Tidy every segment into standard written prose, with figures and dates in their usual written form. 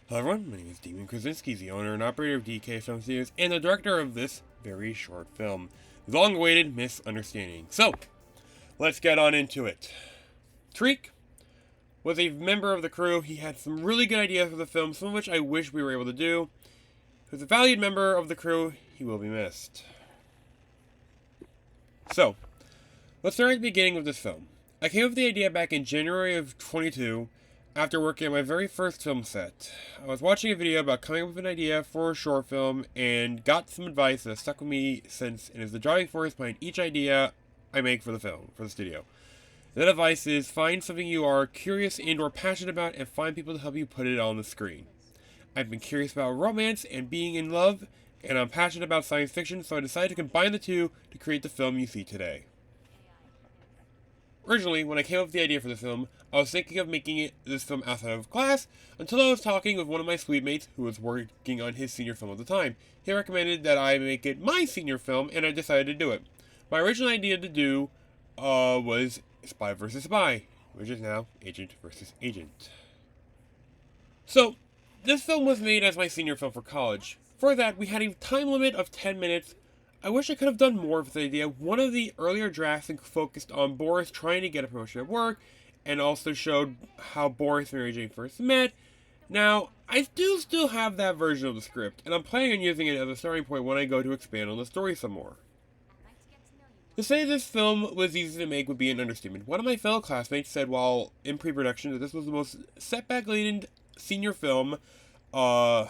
Hello everyone, my name is Damon Krasinski, the owner and operator of DK Film Studios, and the director of this very short film, Long-Awaited Misunderstanding. So, let's get on into it. Tariq was a member of the crew. He had some really good ideas for the film, some of which I wish we were able to do. He was a valued member of the crew. He will be missed. So, let's start at the beginning of this film. I came up with the idea back in January of 22, after working on my very first film set. I was watching a video about coming up with an idea for a short film and got some advice that stuck with me since it is the driving force behind each idea I make for the film, for the studio. That advice is find something you are curious and or passionate about and find people to help you put it on the screen. I've been curious about romance and being in love, and I'm passionate about science fiction, so I decided to combine the two to create the film you see today. Originally, when I came up with the idea for the film, I was thinking of making this film outside of class, until I was talking with one of my suite mates who was working on his senior film at the time. He recommended that I make it my senior film, and I decided to do it. My original idea to do was Spy vs. Spy, which is now Agent vs. Agent. So, this film was made as my senior film for college. For that, we had a time limit of 10 minutes. I wish I could have done more with the idea. One of the earlier drafts focused on Boris trying to get a promotion at work, and also showed how Boris and Mary Jane first met. Now, I do still have that version of the script, and I'm planning on using it as a starting point when I go to expand on the story some more. To say this film was easy to make would be an understatement. One of my fellow classmates said while in pre-production that this was the most setback-laden senior film. I'm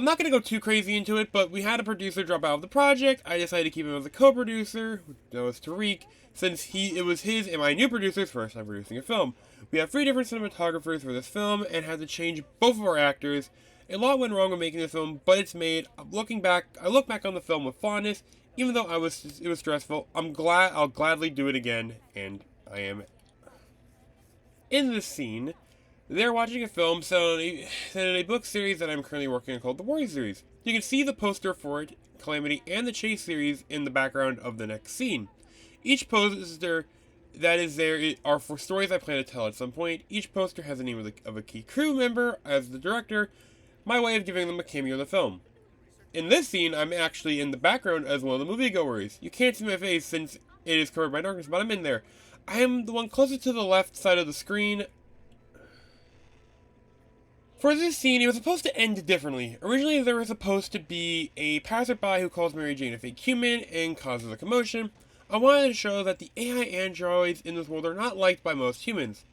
not going to go too crazy into it, but we had a producer drop out of the project. I decided to keep him as a co-producer. That was Tariq, since it was his and my new producer's first time producing a film. We have 3 different cinematographers for this film and had to change both of our actors. A lot went wrong with making this film, but it's made. I look back on the film with fondness, even though it was stressful. I'll gladly do it again, and I am. In this scene, they're watching a film set in a book series that I'm currently working on called The Warrior series. You can see the poster for it, Calamity, and the Chase series in the background of the next scene. Each poster that is there are for stories I plan to tell at some point. Each poster has the name of a key crew member as the director, my way of giving them a cameo in the film. In this scene, I'm actually in the background as one of the moviegoers. You can't see my face since it is covered by darkness, but I'm in there. I am the one closest to the left side of the screen. For this scene, it was supposed to end differently. Originally, there was supposed to be a passerby who calls Mary Jane a fake human and causes a commotion. I wanted to show that the AI androids in this world are not liked by most humans.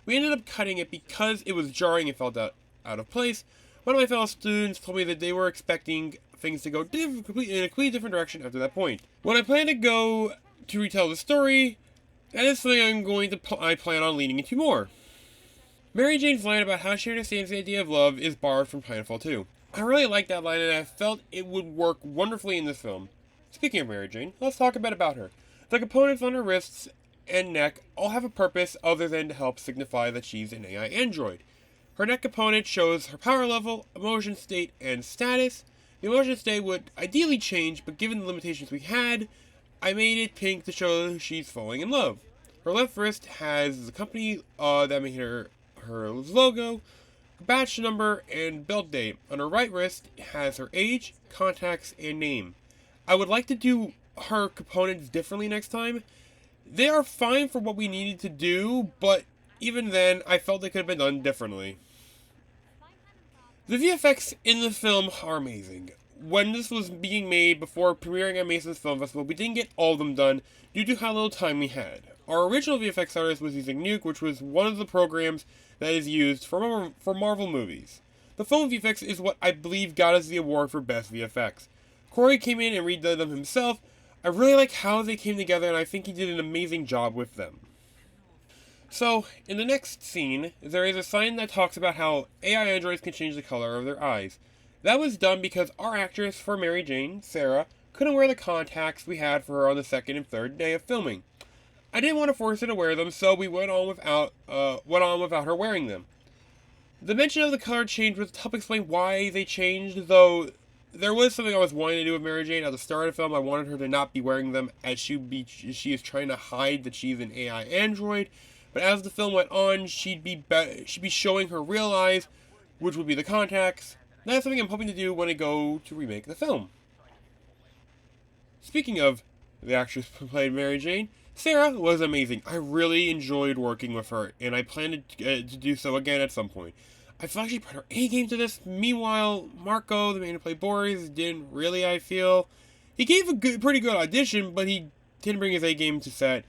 We ended up cutting it because it was jarring and felt out of place. One of my fellow students told me that they were expecting things to go in a completely different direction after that point. When I plan to go to retell the story, that is something I plan on leaning into more. Mary Jane's line about how she understands the idea of love is borrowed from Titanfall 2. I really like that line and I felt it would work wonderfully in this film. Speaking of Mary Jane, let's talk a bit about her. The components on her wrists and neck all have a purpose other than to help signify that she's an AI android. Her neck component shows her power level, emotion state, and status. The emotion state would ideally change, but given the limitations we had, I made it pink to show she's falling in love. Her left wrist has the company that made her logo, batch number, and build date. On her right wrist has her age, contacts, and name. I would like to do her components differently next time. They are fine for what we needed to do, but even then, I felt they could have been done differently. The VFX in the film are amazing. When this was being made before premiering at Mason's Film Festival, we didn't get all of them done due to how little time we had. Our original VFX artist was using Nuke, which was one of the programs that is used for Marvel movies. The film VFX is what I believe got us the award for Best VFX. Corey came in and redid them himself. I really like how they came together, and I think he did an amazing job with them. So, in the next scene, there is a sign that talks about how AI androids can change the color of their eyes. That was done because our actress for Mary Jane, Sarah, couldn't wear the contacts we had for her on the second and third day of filming. I didn't want to force her to wear them, so we went on without her wearing them. The mention of the color change was to help explain why they changed, though there was something I was wanting to do with Mary Jane at the start of the film. I wanted her to not be wearing them as she is trying to hide that she's an AI android. But as the film went on, she'd be showing her real eyes, which would be the contacts. That's something I'm hoping to do when I go to remake the film. Speaking of the actress who played Mary Jane, Sarah was amazing. I really enjoyed working with her, and I plan to do so again at some point. I feel like she put her A game to this. Meanwhile, Marco, the man who played Boris, didn't really, I feel. He gave a pretty good audition, but he didn't bring his A game to set.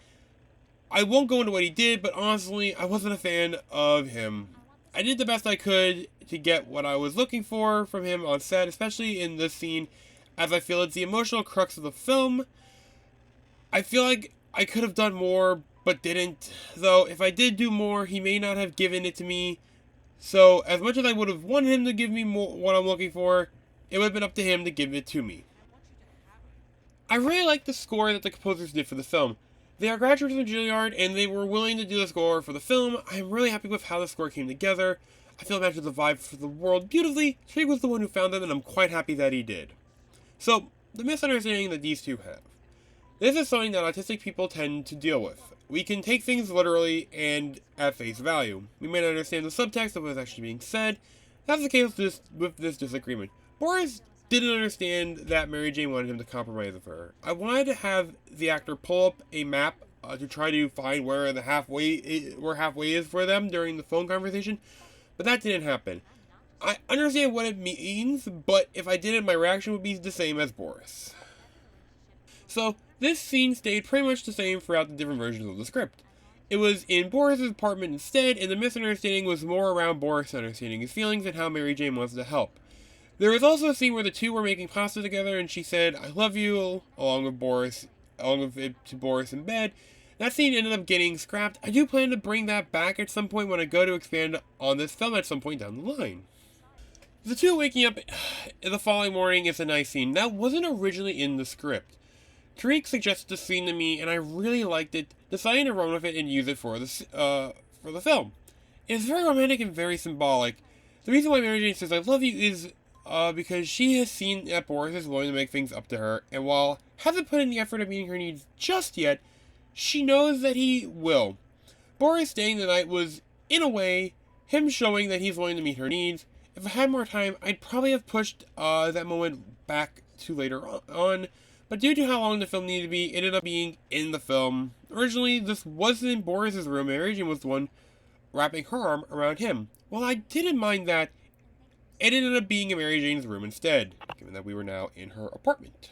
I won't go into what he did, but honestly, I wasn't a fan of him. I did the best I could to get what I was looking for from him on set, especially in this scene, as I feel it's the emotional crux of the film. I feel like I could have done more, but didn't. Though, if I did do more, he may not have given it to me. So, as much as I would have wanted him to give me more what I'm looking for, it would have been up to him to give it to me. I really like the score that the composers did for the film. They are graduates from Juilliard, and they were willing to do the score for the film. I am really happy with how the score came together. I feel it matches the vibe for the world beautifully. Trig was the one who found them, and I'm quite happy that he did. So, the misunderstanding that these two have. This is something that autistic people tend to deal with. We can take things literally and at face value. We may not understand the subtext of what is actually being said. That's the case with this disagreement. Boris didn't understand that Mary Jane wanted him to compromise with her. I wanted to have the actor pull up a map to try to find where halfway is for them during the phone conversation, but that didn't happen. I understand what it means, but if I did it, my reaction would be the same as Boris. So, this scene stayed pretty much the same throughout the different versions of the script. It was in Boris' apartment instead, and the misunderstanding was more around Boris understanding his feelings and how Mary Jane wants to help. There was also a scene where the two were making pasta together, and she said, "I love you," along with it to Boris in bed. That scene ended up getting scrapped. I do plan to bring that back at some point when I go to expand on this film at some point down the line. The two waking up the following morning is a nice scene. That wasn't originally in the script. Tariq suggested the scene to me, and I really liked it, deciding to run with it and use it for the film. It's very romantic and very symbolic. The reason why Mary Jane says "I love you" is because she has seen that Boris is willing to make things up to her, and while hasn't put in the effort of meeting her needs just yet, she knows that he will. Boris staying the night was, in a way, him showing that he's willing to meet her needs. If I had more time, I'd probably have pushed that moment back to later on, but due to how long the film needed to be, it ended up being in the film. Originally, this wasn't in Boris' room. Mary Jane was the one wrapping her arm around him. While I didn't mind that, it ended up being in Mary Jane's room instead, given that we were now in her apartment.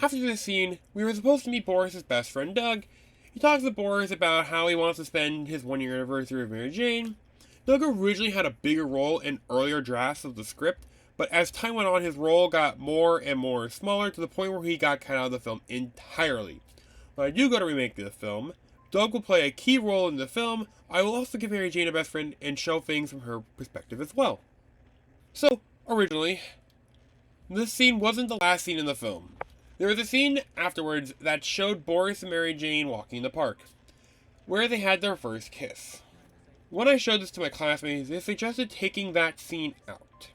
After this scene, we were supposed to meet Boris' best friend Doug. He talks to Boris about how he wants to spend his 1-year anniversary with Mary Jane. Doug originally had a bigger role in earlier drafts of the script, but as time went on, his role got more and more smaller to the point where he got cut out of the film entirely. When I do go to remake the film, Doug will play a key role in the film. I will also give Mary Jane a best friend and show things from her perspective as well. So, originally, this scene wasn't the last scene in the film. There was a scene afterwards that showed Boris and Mary Jane walking in the park, where they had their first kiss. When I showed this to my classmates, they suggested taking that scene out,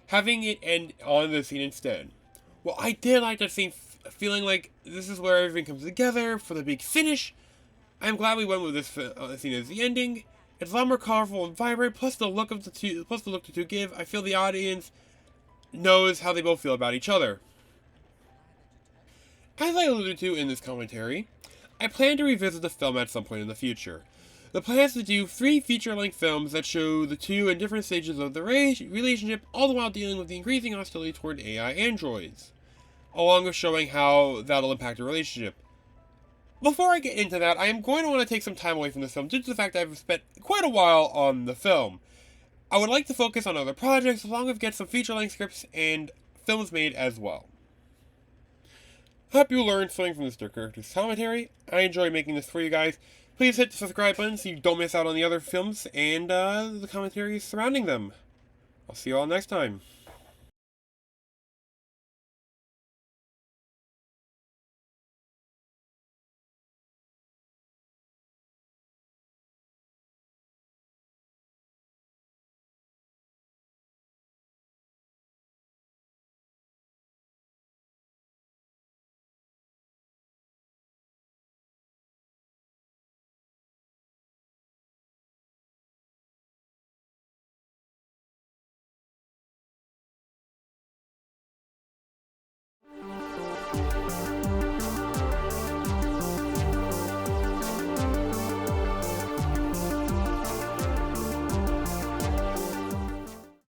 having it end on the scene instead. Well, I did like that scene, feeling like this is where everything comes together for the big finish. I'm glad we went with this scene as the ending. It's a lot more colorful and vibrant, plus the look the two give. I feel the audience knows how they both feel about each other. As I alluded to in this commentary, I plan to revisit the film at some point in the future. The plan is to do 3 feature-length films that show the two in different stages of the relationship, all the while dealing with the increasing hostility toward AI androids, along with showing how that'll impact the relationship. Before I get into that, I am going to want to take some time away from this film due to the fact that I've spent quite a while on the film. I would like to focus on other projects along with get some feature-length scripts and films made as well. I hope you learned something from this Dark Characters commentary. I enjoy making this for you guys. Please hit the subscribe button so you don't miss out on the other films and the commentaries surrounding them. I'll see you all next time.